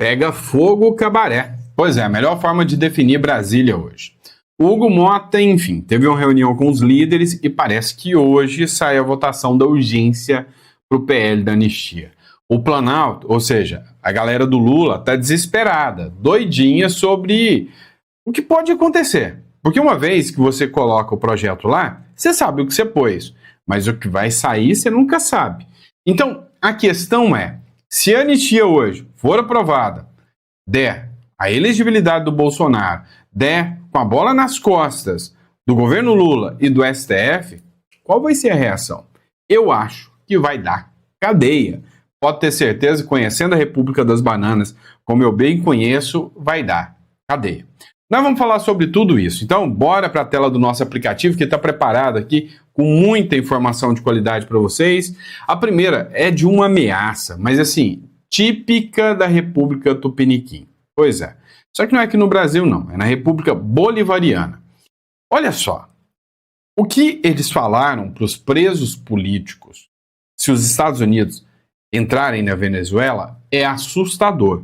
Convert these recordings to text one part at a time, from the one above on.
Pega fogo cabaré. Pois é, a melhor forma de definir Brasília hoje. O Hugo Mota, enfim, teve uma reunião com os líderes e parece que hoje sai a votação da urgência para o PL da anistia. O Planalto, ou seja, a galera do Lula, está desesperada, doidinha sobre o que pode acontecer. Porque uma vez que você coloca o projeto lá, você sabe o que você pôs, mas o que vai sair você nunca sabe. Então, a questão é, se a anistia hoje for aprovada, der a elegibilidade do Bolsonaro, der com a bola nas costas do governo Lula e do STF, qual vai ser a reação? Eu acho que vai dar cadeia. Pode ter certeza, conhecendo a República das Bananas, como eu bem conheço, vai dar cadeia. Nós vamos falar sobre tudo isso. Então, bora para a tela do nosso aplicativo, que está preparado aqui com muita informação de qualidade para vocês. A primeira é de uma ameaça, mas assim, típica da República Tupiniquim. Pois é. Só que não é aqui no Brasil, não. É na República Bolivariana. Olha só. O que eles falaram para os presos políticos, se os Estados Unidos entrarem na Venezuela, é assustador.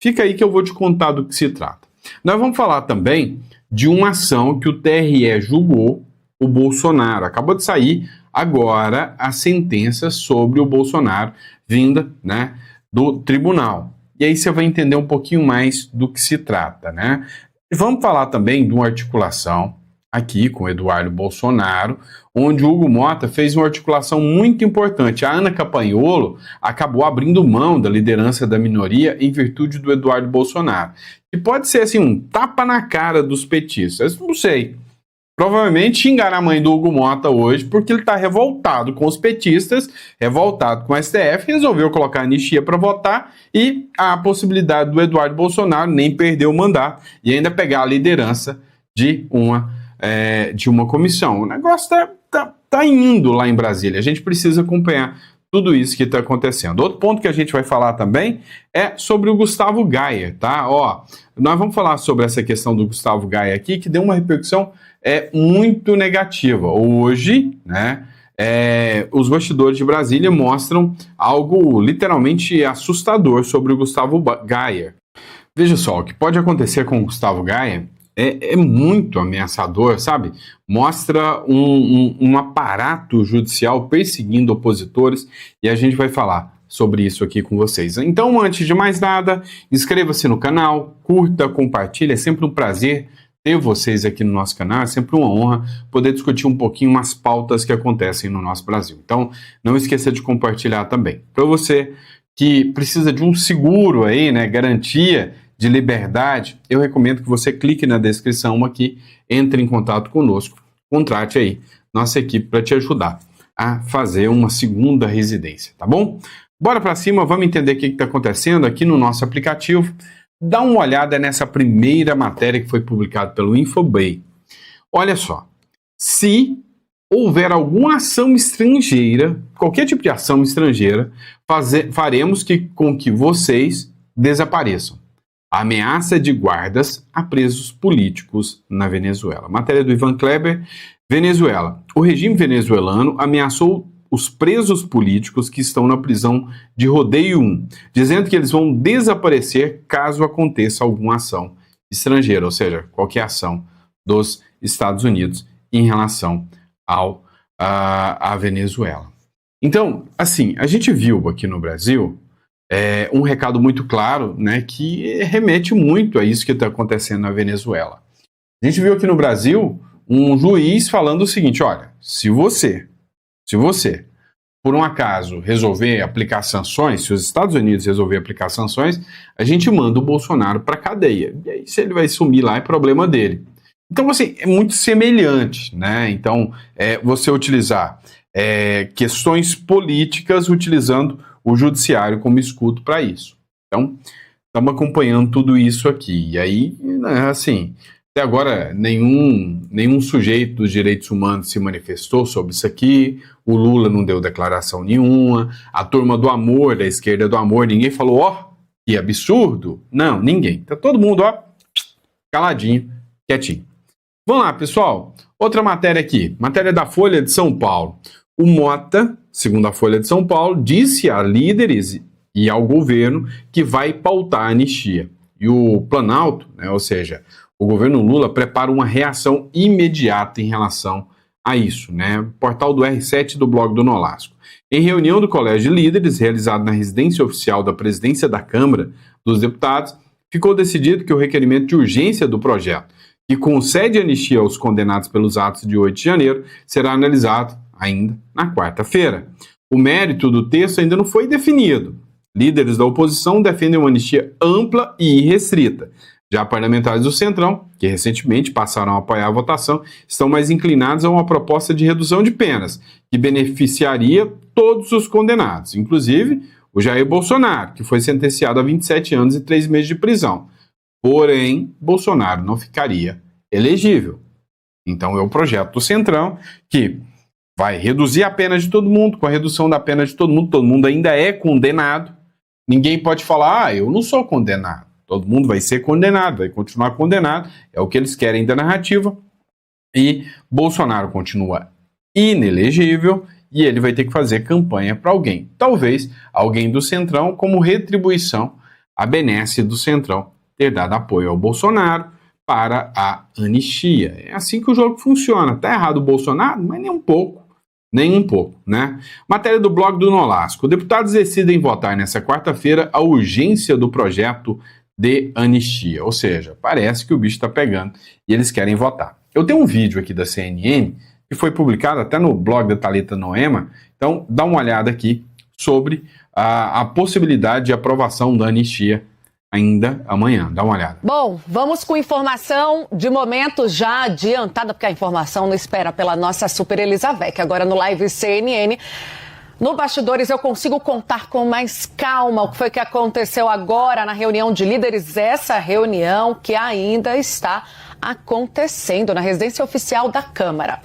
Fica aí que eu vou te contar do que se trata. Nós vamos falar também de uma ação que o TRE julgou o Bolsonaro. Acabou de sair agora a sentença sobre o Bolsonaro vinda, né, do tribunal. E aí você vai entender um pouquinho mais do que se trata, né? E vamos falar também de uma articulação aqui com o Eduardo Bolsonaro, onde o Hugo Mota fez uma articulação muito importante. A Ana Campagnolo acabou abrindo mão da liderança da minoria em virtude do Eduardo Bolsonaro. E pode ser assim um tapa na cara dos petistas, não sei. Provavelmente xingará a mãe do Hugo Mota hoje porque ele está revoltado com os petistas, revoltado com o STF, resolveu colocar anistia para votar e a possibilidade do Eduardo Bolsonaro nem perder o mandato e ainda pegar a liderança de uma comissão. O negócio tá indo lá em Brasília, a gente precisa acompanhar tudo isso que está acontecendo. Outro ponto que a gente vai falar também é sobre o Gustavo Gayer, tá? Ó, nós vamos falar sobre essa questão do Gustavo Gayer aqui, que deu uma repercussão muito negativa. Hoje, né, os bastidores de Brasília mostram algo literalmente assustador sobre o Gustavo Gayer. Veja só, o que pode acontecer com o Gustavo Gayer é muito ameaçador, sabe? Mostra um aparato judicial perseguindo opositores e a gente vai falar sobre isso aqui com vocês. Então, antes de mais nada, inscreva-se no canal, curta, compartilhe, é sempre um prazer ter vocês aqui no nosso canal, é sempre uma honra poder discutir um pouquinho umas pautas que acontecem no nosso Brasil. Então, não esqueça de compartilhar também. Para você que precisa de um seguro aí, né, garantia de liberdade, eu recomendo que você clique na descrição aqui, entre em contato conosco, contrate aí nossa equipe para te ajudar a fazer uma segunda residência, tá bom? Bora para cima, vamos entender o que está acontecendo aqui no nosso aplicativo. Dá uma olhada nessa primeira matéria que foi publicada pelo Infobay. Olha só, se houver alguma ação estrangeira, qualquer tipo de ação estrangeira, faremos com que vocês desapareçam. Ameaça de guardas a presos políticos na Venezuela. Matéria do Ivan Kleber, Venezuela. O regime venezuelano ameaçou os presos políticos que estão na prisão de Rodeio 1, dizendo que eles vão desaparecer caso aconteça alguma ação estrangeira, ou seja, qualquer ação dos Estados Unidos em relação à Venezuela. Então, assim, a gente viu aqui no Brasil um recado muito claro, né, que remete muito a isso que está acontecendo na Venezuela. A gente viu aqui no Brasil um juiz falando o seguinte, olha, se você, por um acaso, resolver aplicar sanções, se os Estados Unidos resolver aplicar sanções, a gente manda o Bolsonaro para a cadeia. E aí, se ele vai sumir lá, é problema dele. Então, assim, é muito semelhante, né? Então, você utilizar questões políticas utilizando o judiciário como escudo para isso. Então, estamos acompanhando tudo isso aqui. E aí, assim, até agora nenhum sujeito dos direitos humanos se manifestou sobre isso aqui, o Lula não deu declaração nenhuma, a turma do amor, da esquerda do amor, ninguém falou, ó, que absurdo. Não, ninguém. Tá todo mundo, ó, caladinho, quietinho. Vamos lá, pessoal. Outra matéria aqui, matéria da Folha de São Paulo. O Mota, segundo a Folha de São Paulo, disse a líderes e ao governo que vai pautar a anistia. E o Planalto, né, ou seja, o governo Lula prepara uma reação imediata em relação a isso, né? Portal do R7 do blog do Nolasco. Em reunião do Colégio de Líderes, realizada na residência oficial da presidência da Câmara dos Deputados, ficou decidido que o requerimento de urgência do projeto, que concede anistia aos condenados pelos atos de 8 de janeiro, será analisado ainda na quarta-feira. O mérito do texto ainda não foi definido. Líderes da oposição defendem uma anistia ampla e irrestrita. Já parlamentares do Centrão, que recentemente passaram a apoiar a votação, estão mais inclinados a uma proposta de redução de penas, que beneficiaria todos os condenados, inclusive o Jair Bolsonaro, que foi sentenciado a 27 anos e 3 meses de prisão. Porém, Bolsonaro não ficaria elegível. Então é o projeto do Centrão que vai reduzir a pena de todo mundo. Com a redução da pena de todo mundo ainda é condenado. Ninguém pode falar, eu não sou condenado. Todo mundo vai ser condenado, vai continuar condenado. É o que eles querem da narrativa. E Bolsonaro continua inelegível e ele vai ter que fazer campanha para alguém. Talvez alguém do Centrão, como retribuição à benesse do Centrão ter dado apoio ao Bolsonaro para a anistia. É assim que o jogo funciona. Tá errado o Bolsonaro, mas nem um pouco. Nem um pouco, né? Matéria do blog do Nolasco. Deputados decidem votar nessa quarta-feira a urgência do projeto de anistia. Ou seja, parece que o bicho está pegando e eles querem votar. Eu tenho um vídeo aqui da CNN que foi publicado até no blog da Thalita Noema. Então, dá uma olhada aqui sobre a possibilidade de aprovação da anistia ainda amanhã. Dá uma olhada. Bom, vamos com informação de momento já adiantada, porque a informação não espera pela nossa Super Elizabeth. Agora no Live CNN, no Bastidores eu consigo contar com mais calma o que foi que aconteceu agora na reunião de líderes. Essa reunião que ainda está acontecendo na residência oficial da Câmara.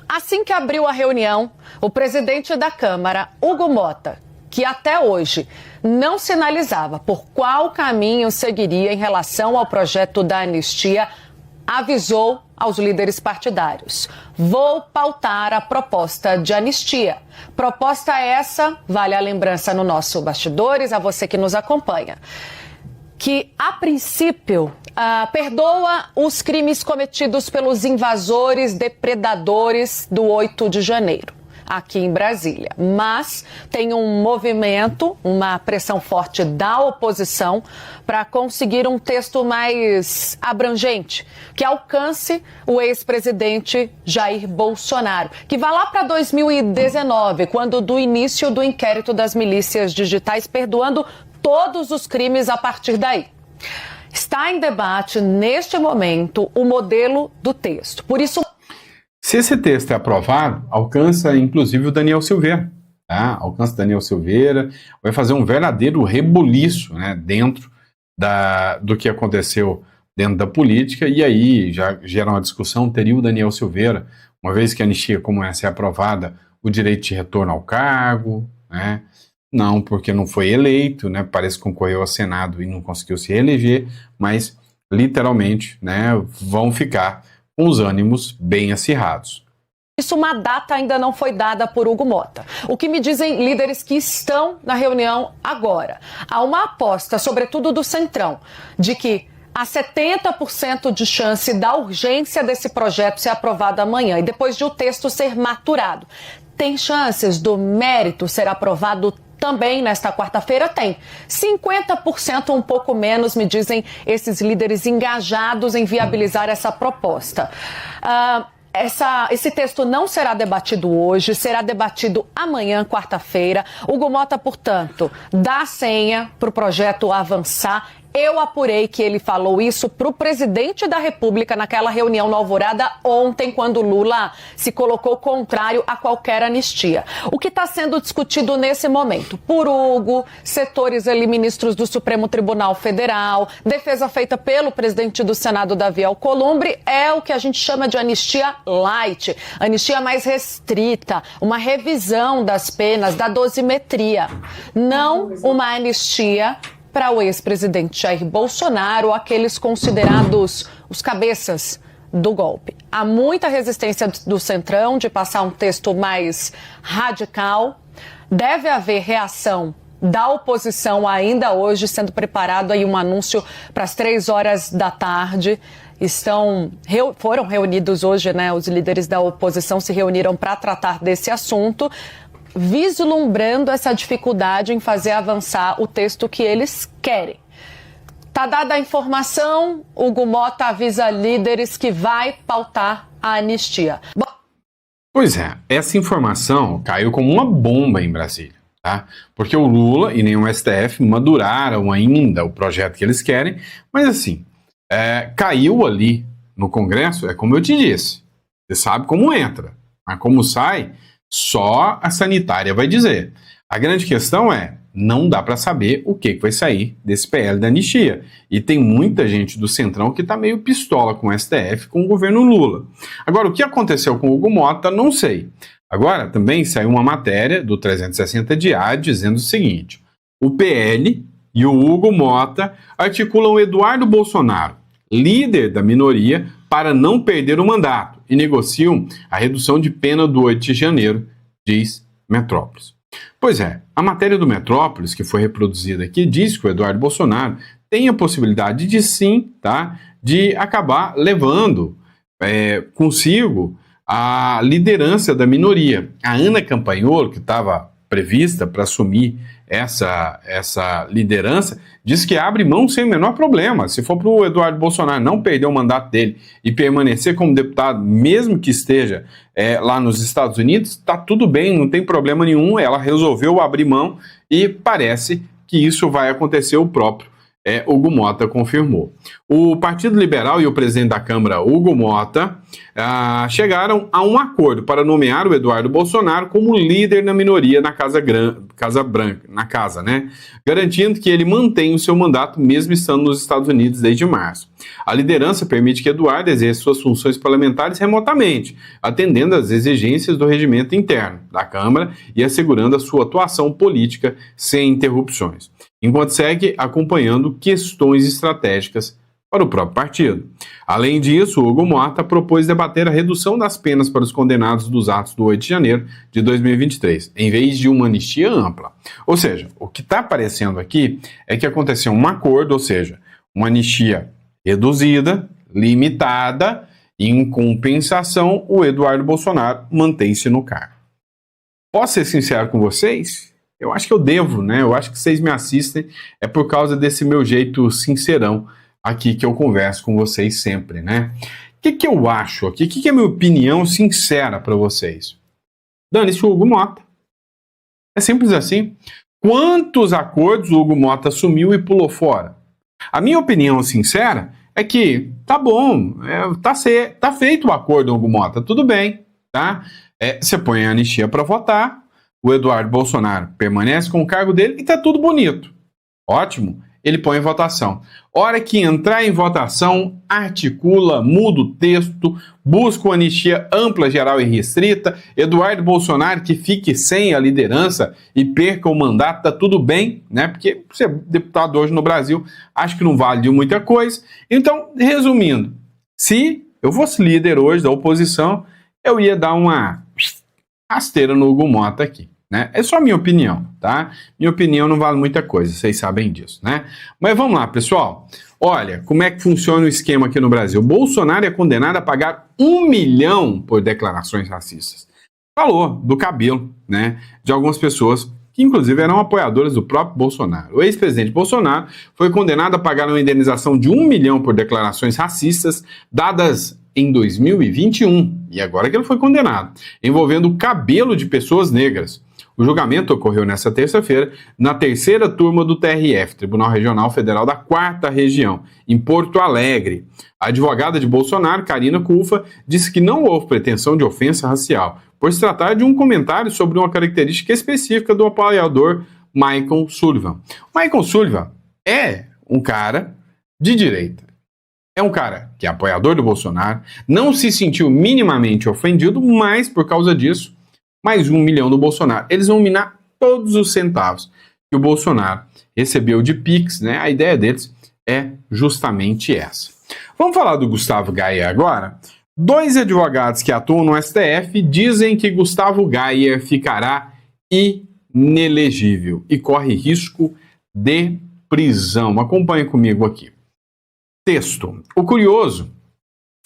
Assim que abriu a reunião, o presidente da Câmara, Hugo Mota, que até hoje não sinalizava por qual caminho seguiria em relação ao projeto da anistia, avisou aos líderes partidários: vou pautar a proposta de anistia. Proposta essa, vale a lembrança no nosso Bastidores, a você que nos acompanha, que a princípio perdoa os crimes cometidos pelos invasores, depredadores do 8 de janeiro. Aqui em Brasília, mas tem um movimento, uma pressão forte da oposição para conseguir um texto mais abrangente, que alcance o ex-presidente Jair Bolsonaro, que vai lá para 2019, quando do início do inquérito das milícias digitais, perdoando todos os crimes a partir daí. Está em debate, neste momento, o modelo do texto. Por isso, se esse texto é aprovado, alcança inclusive o Daniel Silveira. Tá? Alcança o Daniel Silveira, vai fazer um verdadeiro rebuliço, né, dentro do que aconteceu dentro da política, e aí já gera uma discussão, teria o Daniel Silveira, uma vez que a anistia como essa é aprovada, o direito de retorno ao cargo, né? Não, porque não foi eleito, né? Parece que concorreu ao Senado e não conseguiu se reeleger, mas literalmente, né, vão ficar com os ânimos bem acirrados. Isso, uma data ainda não foi dada por Hugo Mota. O que me dizem líderes que estão na reunião agora? Há uma aposta, sobretudo do Centrão, de que há 70% de chance da urgência desse projeto ser aprovado amanhã e depois de o texto ser maturado. Tem chances do mérito ser aprovado também nesta quarta-feira? Tem. 50%, um pouco menos, me dizem esses líderes engajados em viabilizar essa proposta. Esse texto não será debatido hoje, será debatido amanhã, quarta-feira. Hugo Mota, portanto, dá a senha para o projeto avançar. Eu apurei que ele falou isso para o presidente da República naquela reunião na Alvorada ontem, quando Lula se colocou contrário a qualquer anistia. O que está sendo discutido nesse momento? Por Hugo, setores ali, ministros do Supremo Tribunal Federal, defesa feita pelo presidente do Senado, Davi Alcolumbre, é o que a gente chama de anistia light, anistia mais restrita, uma revisão das penas, da dosimetria, não uma anistia para o ex-presidente Jair Bolsonaro, aqueles considerados os cabeças do golpe. Há muita resistência do Centrão de passar um texto mais radical. Deve haver reação da oposição ainda hoje, sendo preparado aí um anúncio para as 3 horas da tarde. Foram reunidos hoje, né? Os líderes da oposição se reuniram para tratar desse assunto, vislumbrando essa dificuldade em fazer avançar o texto que eles querem. Tá dada a informação, Hugo Mota avisa líderes que vai pautar a anistia. Pois é, essa informação caiu como uma bomba em Brasília, tá? Porque o Lula e nem o STF maduraram ainda o projeto que eles querem, mas assim, caiu ali no Congresso, é como eu te disse, você sabe como entra, mas como sai, só a sanitária vai dizer. A grande questão não dá para saber o que vai sair desse PL da anistia. E tem muita gente do Centrão que está meio pistola com o STF, com o governo Lula. Agora, o que aconteceu com o Hugo Mota, não sei. Agora, também saiu uma matéria do 360 Diário dizendo o seguinte: o PL e o Hugo Mota articulam Eduardo Bolsonaro, líder da minoria, para não perder o mandato e negociam a redução de pena do 8 de janeiro, diz Metrópolis. Pois é, a matéria do Metrópolis, que foi reproduzida aqui, diz que o Eduardo Bolsonaro tem a possibilidade de sim, tá, de acabar levando consigo a liderança da minoria. A Ana Campanholo, que estava prevista para assumir essa liderança, diz que abre mão sem o menor problema. Se for para o Eduardo Bolsonaro não perder o mandato dele e permanecer como deputado, mesmo que esteja lá nos Estados Unidos, está tudo bem, não tem problema nenhum. Ela resolveu abrir mão e parece que isso vai acontecer. O próprio Hugo Mota confirmou. O Partido Liberal e o presidente da Câmara, Hugo Mota, chegaram a um acordo para nomear o Eduardo Bolsonaro como líder na minoria na Casa Branca, né? Garantindo que ele mantém o seu mandato mesmo estando nos Estados Unidos desde março. A liderança permite que Eduardo exerça suas funções parlamentares remotamente, atendendo às exigências do regimento interno da Câmara e assegurando a sua atuação política sem interrupções, enquanto segue acompanhando questões estratégicas para o próprio partido. Além disso, o Hugo Mota propôs debater a redução das penas para os condenados dos atos do 8 de janeiro de 2023, em vez de uma anistia ampla. Ou seja, o que está aparecendo aqui é que aconteceu um acordo, ou seja, uma anistia reduzida, limitada, e em compensação, o Eduardo Bolsonaro mantém-se no cargo. Posso ser sincero com vocês? Eu acho que eu devo, né? Eu acho que vocês me assistem por causa desse meu jeito sincerão aqui que eu converso com vocês sempre, né? O que eu acho aqui? O que é a minha opinião sincera para vocês? Dane-se o Hugo Mota. É simples assim. Quantos acordos o Hugo Mota assumiu e pulou fora? A minha opinião sincera é que tá bom, tá feito o acordo, Hugo Mota, tudo bem, tá? Você põe a anistia para votar, o Eduardo Bolsonaro permanece com o cargo dele e tá tudo bonito. Ótimo. Ele põe em votação. Hora que entrar em votação, articula, muda o texto, busca uma anistia ampla, geral e restrita. Eduardo Bolsonaro que fique sem a liderança e perca o mandato, tá tudo bem, né? Porque ser deputado hoje no Brasil, acho que não vale de muita coisa. Então, resumindo, se eu fosse líder hoje da oposição, eu ia dar uma rasteira no Hugo Mota aqui. Né? É só minha opinião, tá? Minha opinião não vale muita coisa, vocês sabem disso, né? Mas vamos lá, pessoal. Olha, como é que funciona o esquema aqui no Brasil. Bolsonaro é condenado a pagar 1 milhão por declarações racistas. Falou do cabelo, né? De algumas pessoas que inclusive eram apoiadoras do próprio Bolsonaro. O ex-presidente Bolsonaro foi condenado a pagar uma indenização de 1 milhão por declarações racistas dadas em 2021, e agora que ele foi condenado, envolvendo o cabelo de pessoas negras. O julgamento ocorreu nesta terça-feira na terceira turma do TRF, Tribunal Regional Federal da 4ª Região, em Porto Alegre. A advogada de Bolsonaro, Karina Culfa, disse que não houve pretensão de ofensa racial, por se tratar de um comentário sobre uma característica específica do apoiador Michael Sullivan. Michael Sullivan é um cara de direita. É um cara que é apoiador do Bolsonaro, não se sentiu minimamente ofendido, mas por causa disso, mais 1 milhão do Bolsonaro. Eles vão minar todos os centavos que o Bolsonaro recebeu de Pix, né? A ideia deles é justamente essa. Vamos falar do Gustavo Gayer agora? 2 advogados que atuam no STF dizem que Gustavo Gayer ficará inelegível e corre risco de prisão. Acompanhe comigo aqui. Texto. O curioso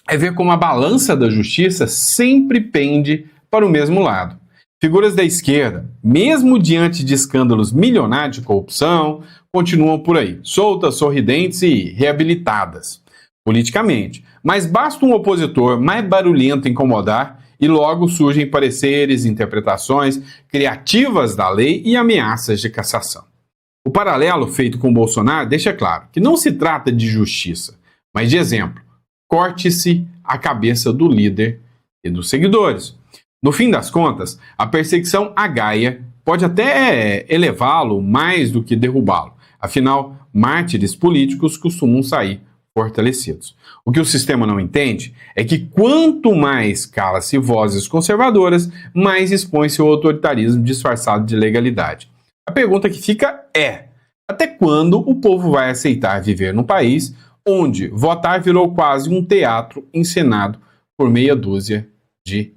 é ver como a balança da justiça sempre pende para o mesmo lado. Figuras da esquerda, mesmo diante de escândalos milionários de corrupção, continuam por aí, soltas, sorridentes e reabilitadas politicamente. Mas basta um opositor mais barulhento incomodar e logo surgem pareceres, interpretações criativas da lei e ameaças de cassação. O paralelo feito com Bolsonaro deixa claro que não se trata de justiça, mas de exemplo. Corte-se a cabeça do líder e dos seguidores. No fim das contas, a perseguição à Gaia pode até elevá-lo mais do que derrubá-lo. Afinal, mártires políticos costumam sair fortalecidos. O que o sistema não entende é que quanto mais cala-se vozes conservadoras, mais expõe-se o autoritarismo disfarçado de legalidade. A pergunta que fica é: até quando o povo vai aceitar viver num país onde votar virou quase um teatro encenado por meia dúzia de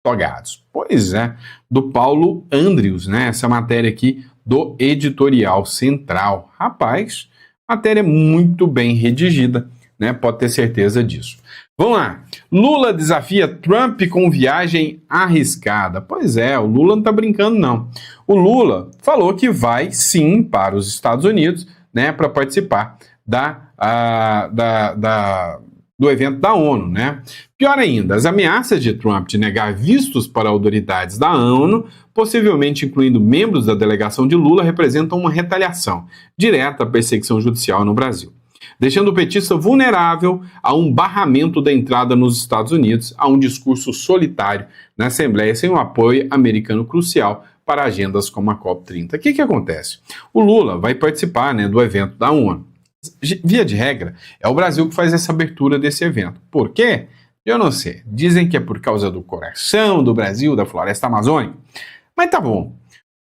togados? Pois é, do Paulo Andrius, né? Essa matéria aqui do Editorial Central. Rapaz, matéria muito bem redigida, né? Pode ter certeza disso. Vamos lá. Lula desafia Trump com viagem arriscada. Pois é, o Lula não tá brincando, não. O Lula falou que vai, sim, para os Estados Unidos, né, para participar do evento da ONU, né? Pior ainda, as ameaças de Trump de negar vistos para autoridades da ONU, possivelmente incluindo membros da delegação de Lula, representam uma retaliação direta à perseguição judicial no Brasil, deixando o petista vulnerável a um barramento da entrada nos Estados Unidos, a um discurso solitário na Assembleia sem um apoio americano crucial para agendas como a COP30. O que acontece? O Lula vai participar, né, do evento da ONU. Via de regra, é o Brasil que faz essa abertura desse evento. Por quê? Eu não sei. Dizem que é por causa do coração do Brasil, da floresta amazônica. Mas tá bom.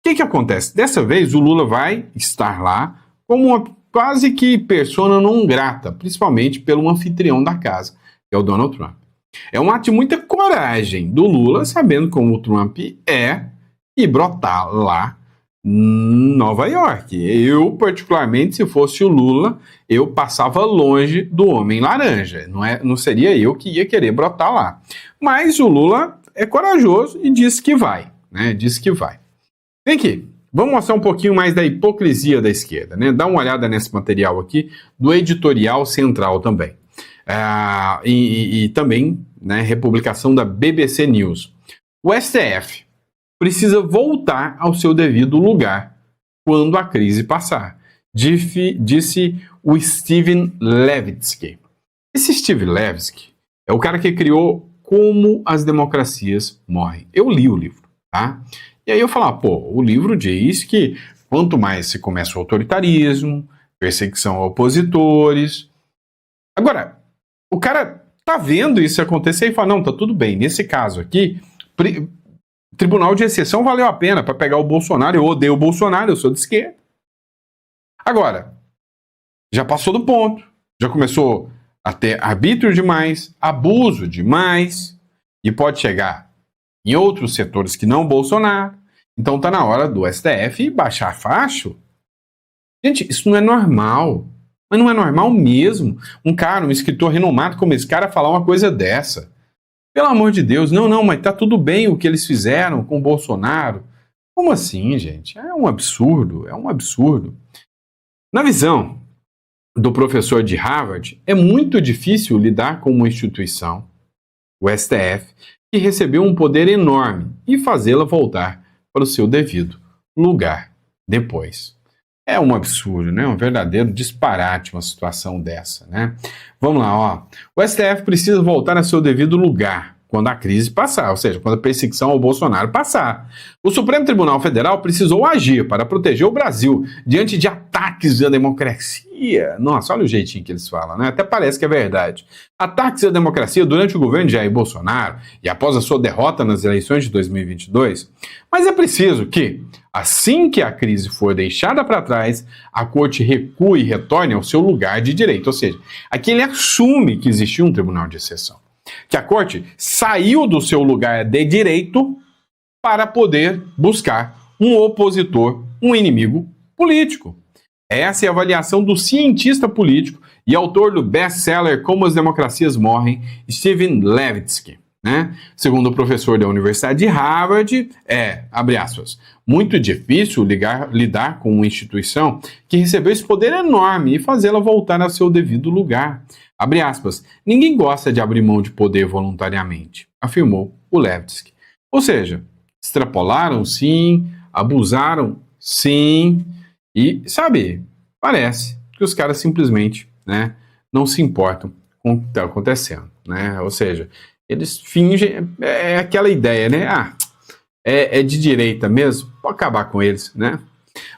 O que acontece? Dessa vez, o Lula vai estar lá como uma quase que persona não grata, principalmente pelo anfitrião da casa, que é o Donald Trump. É um ato de muita coragem do Lula, sabendo como o Trump é, e brotar lá em Nova York. Eu, particularmente, se fosse o Lula, eu passava longe do homem laranja. Não seria eu que ia querer brotar lá. Mas o Lula é corajoso e diz que vai, né? Diz que vai. Vem aqui. Vamos mostrar um pouquinho mais da hipocrisia da esquerda, né? Dá uma olhada nesse material aqui do Editorial Central também. E também, né, republicação da BBC News. O STF precisa voltar ao seu devido lugar quando a crise passar, disse o Steven Levitsky. Esse Steven Levitsky é o cara que criou Como as Democracias Morrem. Eu li o livro, tá? E aí eu falava, o livro diz que quanto mais se começa o autoritarismo, perseguição a opositores. Agora, o cara tá vendo isso acontecer e fala, não, tá tudo bem, nesse caso aqui, tribunal de exceção valeu a pena para pegar o Bolsonaro, eu odeio o Bolsonaro, eu sou de esquerda. Agora, já passou do ponto, já começou a ter arbítrio demais, abuso demais, e pode chegar em outros setores que não Bolsonaro. Então tá na hora do STF baixar facho. Gente, isso não é normal. Mas não é normal mesmo. Um escritor renomado como esse cara falar uma coisa dessa. Pelo amor de Deus, não, mas tá tudo bem o que eles fizeram com o Bolsonaro. Como assim, gente? É um absurdo, é um absurdo. Na visão do professor de Harvard, é muito difícil lidar com uma instituição, o STF, que recebeu um poder enorme e fazê-la voltar para o seu devido lugar depois. É um absurdo, né? Um verdadeiro disparate uma situação dessa, né? Vamos lá, ó. O STF precisa voltar a seu devido lugar quando a crise passar, ou seja, quando a perseguição ao Bolsonaro passar. O Supremo Tribunal Federal precisou agir para proteger o Brasil diante de ataques à democracia. Nossa, olha o jeitinho que eles falam, né? Até parece que é verdade. Ataques à democracia durante o governo de Jair Bolsonaro e após a sua derrota nas eleições de 2022. Mas é preciso que, assim que a crise for deixada para trás, a corte recue e retorne ao seu lugar de direito. Ou seja, aqui ele assume que existiu um tribunal de exceção. Que a corte saiu do seu lugar de direito para poder buscar um opositor, um inimigo político. Essa é a avaliação do cientista político e autor do best-seller Como as Democracias Morrem, Steven Levitsky. Né? Segundo o professor da Universidade de Harvard, abre aspas, muito difícil lidar com uma instituição que recebeu esse poder enorme e fazê-la voltar ao seu devido lugar. Abre aspas, ninguém gosta de abrir mão de poder voluntariamente, afirmou o Levitsky. Ou seja, extrapolaram sim, abusaram sim, e, sabe, parece que os caras simplesmente, né, não se importam com o que está acontecendo, né? Ou seja, eles fingem, é aquela ideia, né? É de direita mesmo, pode acabar com eles, né?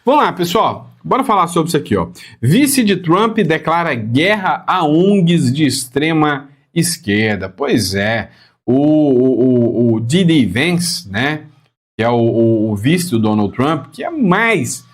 Vamos lá, pessoal, bora falar sobre isso aqui, ó. Vice de Trump declara guerra a ONGs de extrema esquerda. Pois é, o D.D. Vance, né, que é o vice do Donald Trump, que é mais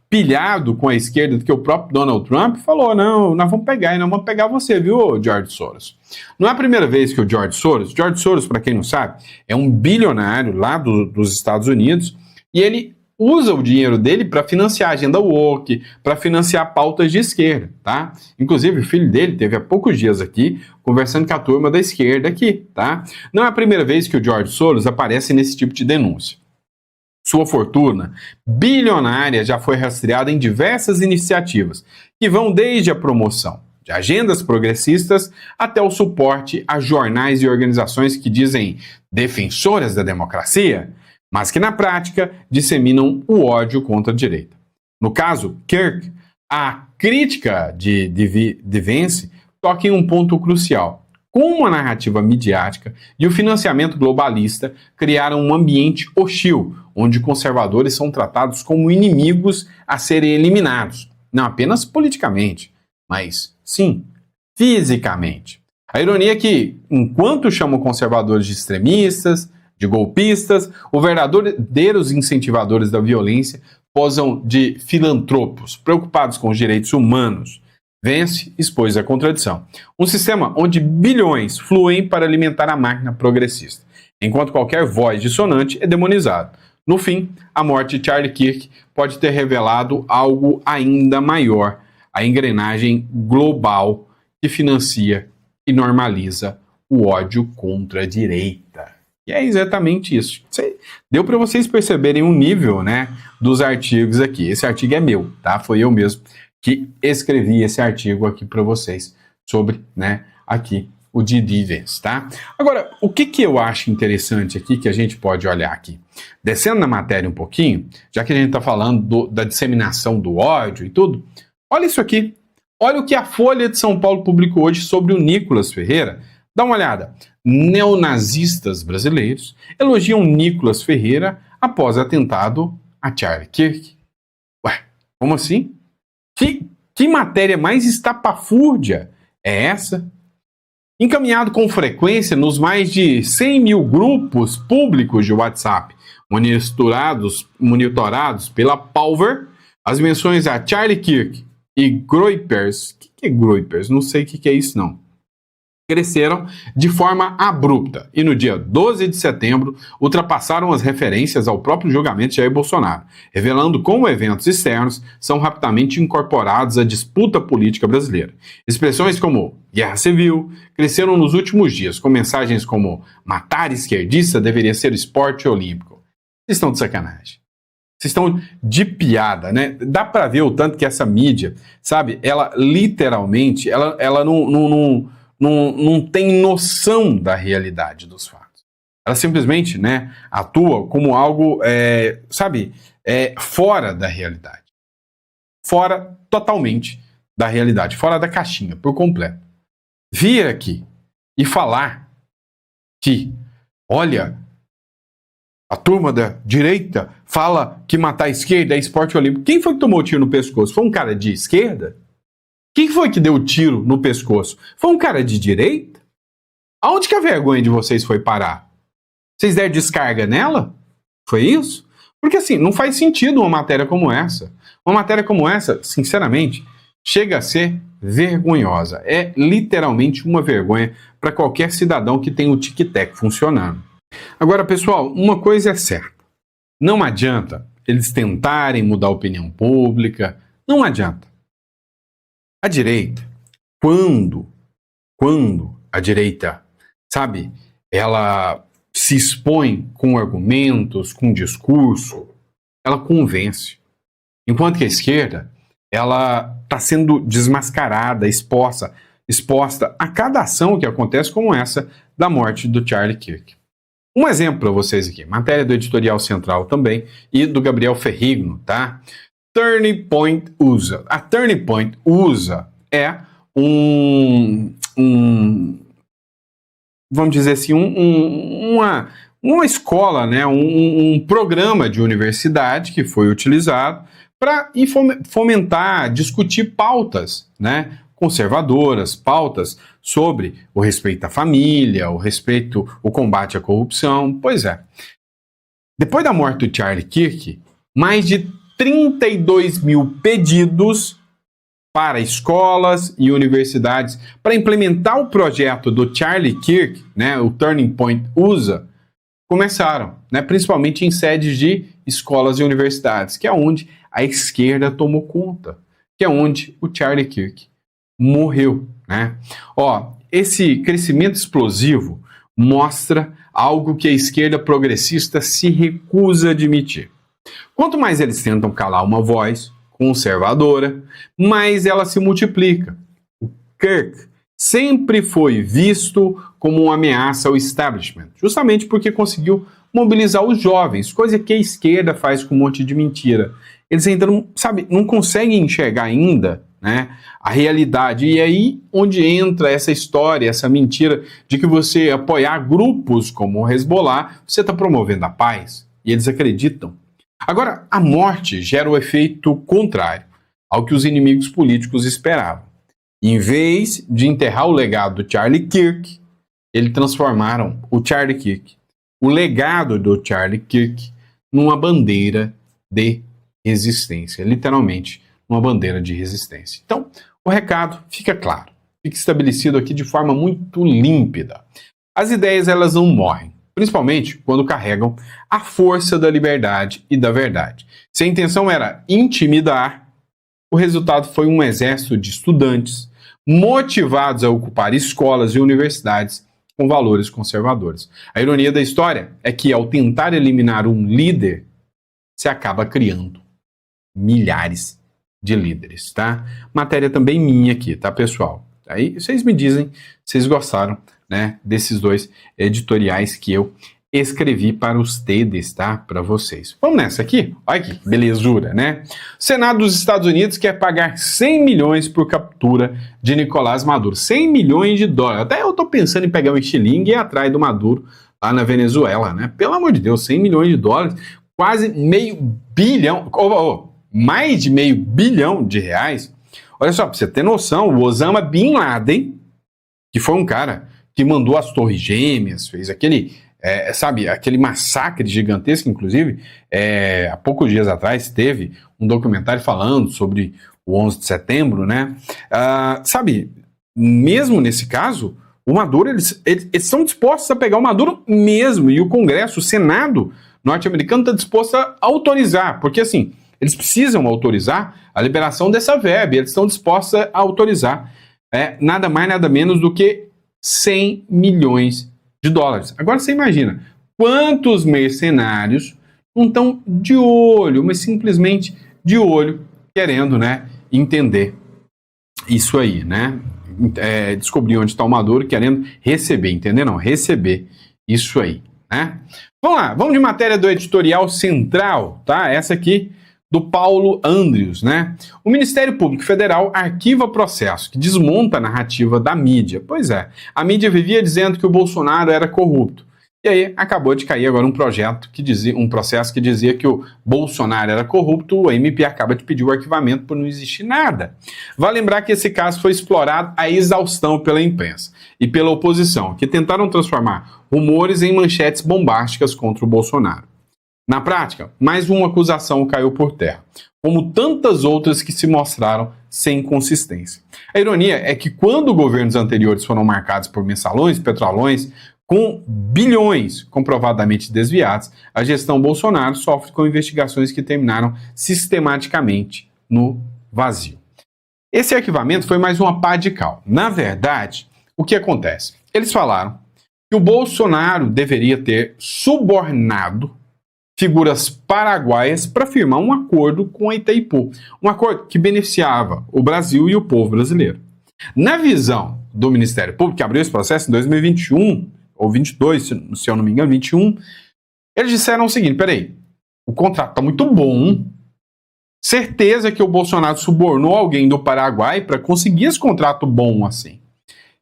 pilhado com a esquerda do que o próprio Donald Trump, falou, não, nós vamos pegar, e nós vamos pegar você, viu, George Soros? Não é a primeira vez que o George Soros, para quem não sabe, é um bilionário lá dos Estados Unidos, e ele usa o dinheiro dele para financiar a agenda woke, para financiar pautas de esquerda, tá? Inclusive, o filho dele teve há poucos dias aqui, conversando com a turma da esquerda aqui, tá? Não é a primeira vez que o George Soros aparece nesse tipo de denúncia. Sua fortuna bilionária já foi rastreada em diversas iniciativas, que vão desde a promoção de agendas progressistas até o suporte a jornais e organizações que dizem defensoras da democracia, mas que na prática disseminam o ódio contra a direita. No caso Kirk, a crítica de Vance toca em um ponto crucial. Como a narrativa midiática e o financiamento globalista criaram um ambiente hostil, onde conservadores são tratados como inimigos a serem eliminados, não apenas politicamente, mas, sim, fisicamente. A ironia é que, enquanto chamam conservadores de extremistas, de golpistas, os verdadeiros incentivadores da violência posam de filantropos, preocupados com os direitos humanos. Vance expôs a contradição. Um sistema onde bilhões fluem para alimentar a máquina progressista, enquanto qualquer voz dissonante é demonizado. No fim, a morte de Charlie Kirk pode ter revelado algo ainda maior, a engrenagem global que financia e normaliza o ódio contra a direita. E é exatamente isso. Deu para vocês perceberem o nível, né, dos artigos aqui. Esse artigo é meu, tá? Foi eu mesmo que escrevi esse artigo aqui para vocês sobre, né, aqui o D.D. Vance, tá? Agora, o que eu acho interessante aqui que a gente pode olhar aqui? Descendo na matéria um pouquinho, já que a gente está falando da disseminação do ódio e tudo, olha isso aqui. Olha o que a Folha de São Paulo publicou hoje sobre o Nicolas Ferreira. Dá uma olhada. Neonazistas brasileiros elogiam Nicolas Ferreira após atentado a Charlie Kirk. Ué, como assim? Que matéria mais estapafúrdia é essa? Encaminhado com frequência nos mais de 100 mil grupos públicos de WhatsApp, monitorados pela Palver, as menções a Charlie Kirk e Groypers, o que é Groypers? Não sei o que é isso não, cresceram de forma abrupta e no dia 12 de setembro ultrapassaram as referências ao próprio julgamento de Jair Bolsonaro, revelando como eventos externos são rapidamente incorporados à disputa política brasileira. Expressões como guerra civil cresceram nos últimos dias, com mensagens como matar esquerdista deveria ser esporte olímpico. Vocês estão de sacanagem. Vocês estão de piada, né? Dá pra ver o tanto que essa mídia, sabe, ela literalmente, ela não tem noção da realidade dos fatos. Ela simplesmente, né, atua como algo, fora da realidade. Fora totalmente da realidade, fora da caixinha, por completo. Vir aqui e falar que, olha, a turma da direita fala que matar a esquerda é esporte olímpico. Quem foi que tomou o tiro no pescoço? Foi um cara de esquerda? Quem foi que deu o tiro no pescoço? Foi um cara de direita? Aonde que a vergonha de vocês foi parar? Vocês deram descarga nela? Foi isso? Porque assim, não faz sentido uma matéria como essa. Uma matéria como essa, sinceramente, chega a ser vergonhosa. É literalmente uma vergonha para qualquer cidadão que tem o tic-tac funcionando. Agora, pessoal, uma coisa é certa. Não adianta eles tentarem mudar a opinião pública. Não adianta. A direita, quando a direita, sabe, ela se expõe com argumentos, com discurso, ela convence. Enquanto que a esquerda, ela está sendo desmascarada, exposta a cada ação que acontece, como essa da morte do Charlie Kirk. Um exemplo para vocês aqui, matéria do Editorial Central também e do Gabriel Ferrigno, tá? Turning Point USA. A Turning Point USA é vamos dizer assim, uma escola, né? Um programa de universidade que foi utilizado para fomentar, discutir pautas, né? Conservadoras, pautas sobre o respeito à família, o combate à corrupção. Pois é. Depois da morte do Charlie Kirk, mais de 32 mil pedidos para escolas e universidades para implementar o projeto do Charlie Kirk, né, o Turning Point USA, começaram, né, principalmente em sedes de escolas e universidades, que é onde a esquerda tomou conta, que é onde o Charlie Kirk morreu, né? Ó, esse crescimento explosivo mostra algo que a esquerda progressista se recusa a admitir. Quanto mais eles tentam calar uma voz conservadora, mais ela se multiplica. O Kirk sempre foi visto como uma ameaça ao establishment, justamente porque conseguiu mobilizar os jovens, coisa que a esquerda faz com um monte de mentira. Eles ainda não conseguem enxergar ainda, né, a realidade. E aí onde entra essa história, essa mentira de que você apoiar grupos como o Hezbollah, você está promovendo a paz. E eles acreditam. Agora, a morte gera o efeito contrário ao que os inimigos políticos esperavam. Em vez de enterrar o legado do Charlie Kirk, eles transformaram o Charlie Kirk, o legado do Charlie Kirk, numa bandeira de resistência, literalmente uma bandeira de resistência. Então, o recado fica claro, fica estabelecido aqui de forma muito límpida. As ideias, elas não morrem, principalmente quando carregam a força da liberdade e da verdade. Se a intenção era intimidar, o resultado foi um exército de estudantes motivados a ocupar escolas e universidades com valores conservadores. A ironia da história é que, ao tentar eliminar um líder, se acaba criando milhares de líderes, tá? Matéria também minha aqui, tá, pessoal? Aí vocês me dizem se vocês gostaram, né, desses dois editoriais que eu escrevi para os TEDs, tá? Para vocês. Vamos nessa aqui? Olha que belezura, né? O Senado dos Estados Unidos quer pagar 100 milhões por captura de Nicolás Maduro. 100 milhões de dólares. Até eu tô pensando em pegar um estilingue e ir atrás do Maduro lá na Venezuela, né? Pelo amor de Deus, 100 milhões de dólares, quase meio bilhão, mais de meio bilhão de reais. Olha só, pra você ter noção, o Osama Bin Laden, que foi um cara que mandou as Torres Gêmeas, fez aquele massacre gigantesco, inclusive, há poucos dias atrás teve um documentário falando sobre o 11 de setembro, né? Mesmo nesse caso, o Maduro, eles estão dispostos a pegar o Maduro mesmo, e o Congresso, o Senado norte-americano está disposto a autorizar, porque assim, eles precisam autorizar a liberação dessa verba, eles estão dispostos a autorizar nada mais, nada menos do que 100 milhões de dólares. Agora você imagina, quantos mercenários não estão de olho, mas simplesmente de olho, querendo, né, entender isso aí, né? Descobrir onde está o Maduro, querendo receber, entender não? Receber isso aí, né? Vamos lá, vamos de matéria do Editorial Central, tá? Essa aqui do Paulo Andrius, né? O Ministério Público Federal arquiva processo que desmonta a narrativa da mídia. Pois é, a mídia vivia dizendo que o Bolsonaro era corrupto. E aí acabou de cair agora um processo que dizia que o Bolsonaro era corrupto, o MP acaba de pedir o arquivamento por não existir nada. Vale lembrar que esse caso foi explorado à exaustão pela imprensa e pela oposição, que tentaram transformar rumores em manchetes bombásticas contra o Bolsonaro. Na prática, mais uma acusação caiu por terra, como tantas outras que se mostraram sem consistência. A ironia é que quando governos anteriores foram marcados por mensalões, petrolões, Com bilhões comprovadamente desviados, a gestão Bolsonaro sofre com investigações que terminaram sistematicamente no vazio. Esse arquivamento foi mais uma pá de cal. Na verdade, o que acontece? Eles falaram que o Bolsonaro deveria ter subornado figuras paraguaias para firmar um acordo com a Itaipu. Um acordo que beneficiava o Brasil e o povo brasileiro. Na visão do Ministério Público, que abriu esse processo em 2021, ou 22, se eu não me engano, 21, eles disseram o seguinte, peraí, o contrato está muito bom, certeza que o Bolsonaro subornou alguém do Paraguai para conseguir esse contrato bom assim.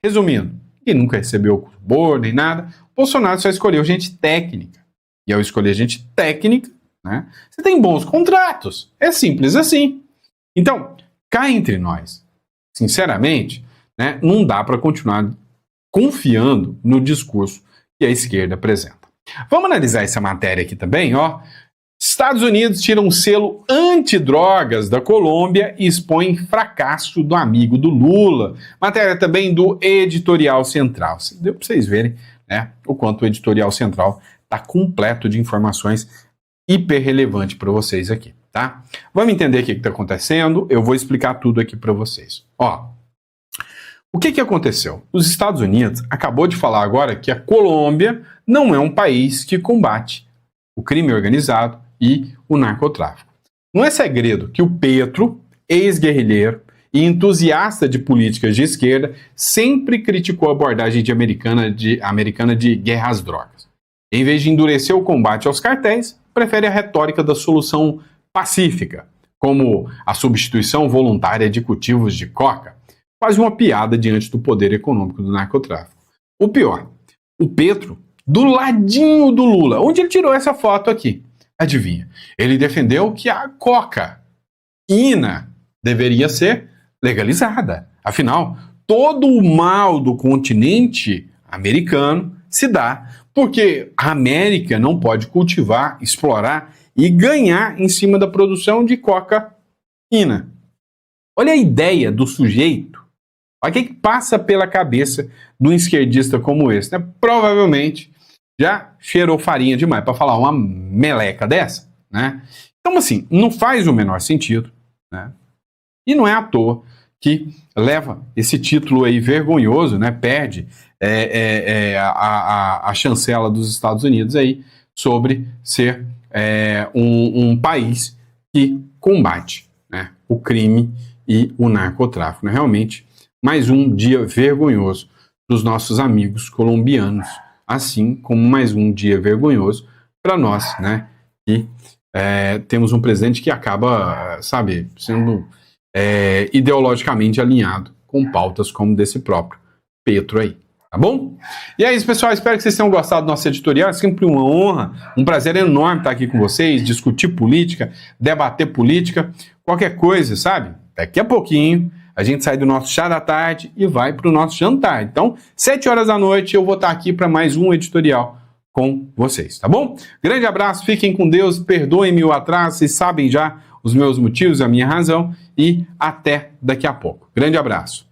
Resumindo, ele nunca recebeu suborno nem nada, o Bolsonaro só escolheu gente técnica. E ao escolher gente técnica, né, você tem bons contratos. É simples assim. Então, cá entre nós, sinceramente, né, não dá para continuar confiando no discurso que a esquerda apresenta. Vamos analisar essa matéria aqui também, ó. Estados Unidos tiram um selo antidrogas da Colômbia e expõe fracasso do amigo do Lula. Matéria também do Editorial Central. Deu para vocês verem, né, o quanto o Editorial Central está completo de informações hiper relevantes para vocês aqui, tá? Vamos entender o que está acontecendo, eu vou explicar tudo aqui para vocês. Ó, o que aconteceu? Os Estados Unidos acabou de falar agora que a Colômbia não é um país que combate o crime organizado e o narcotráfico. Não é segredo que o Petro, ex-guerrilheiro e entusiasta de políticas de esquerda, sempre criticou a abordagem americana de guerra às drogas. Em vez de endurecer o combate aos cartéis, prefere a retórica da solução pacífica, como a substituição voluntária de cultivos de coca, quase uma piada diante do poder econômico do narcotráfico. O pior, o Petro, do ladinho do Lula, onde ele tirou essa foto aqui. Adivinha? Ele defendeu que a cocaína deveria ser legalizada. Afinal, todo o mal do continente americano se dá porque a América não pode cultivar, explorar e ganhar em cima da produção de cocaína. Olha a ideia do sujeito. Olha o que passa pela cabeça de um esquerdista como esse, né? Provavelmente já cheirou farinha demais para falar uma meleca dessa, né? Então, assim, não faz o menor sentido, né? E não é à toa que leva esse título aí vergonhoso, né? Perde a chancela dos Estados Unidos aí sobre ser um país que combate, né, o crime e o narcotráfico. Né? Realmente, mais um dia vergonhoso dos nossos amigos colombianos, assim como mais um dia vergonhoso para nós, né, que temos um presidente que acaba, sabe, sendo ideologicamente alinhado com pautas como desse próprio Petro aí. Tá bom? E é isso, pessoal. Espero que vocês tenham gostado do nosso editorial. É sempre uma honra, um prazer enorme estar aqui com vocês, discutir política, debater política, qualquer coisa, sabe? Daqui a pouquinho a gente sai do nosso chá da tarde e vai para o nosso jantar. Então, 7 horas da noite eu vou estar aqui para mais um editorial com vocês, tá bom? Grande abraço, fiquem com Deus, perdoem-me o atraso, vocês sabem já os meus motivos, a minha razão e até daqui a pouco. Grande abraço.